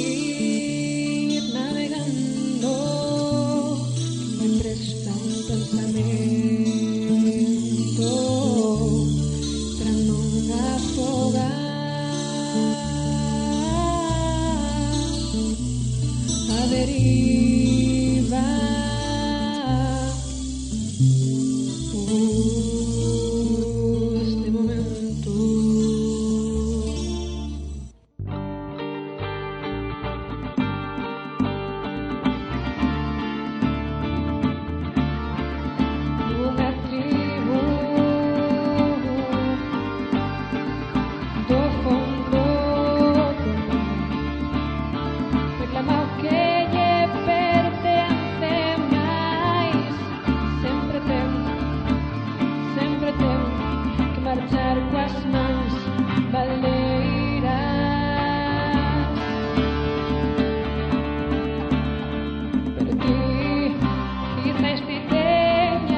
fugir navegando, me presta un pensamento para non afogar a deriva. Este momento unha tribo do fondo do mar reclama o que lle pertence, mais sempre ten que marchar coas mans baleiras. Pero ti quizás ti teñas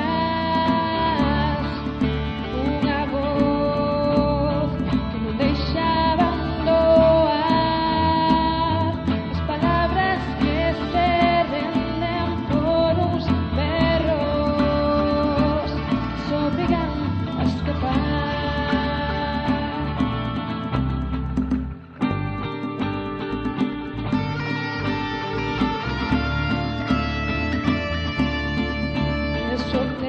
unha voz que non deixa abandoar as palabras que se renden por uns berros que se obrigan a escapar. Eso te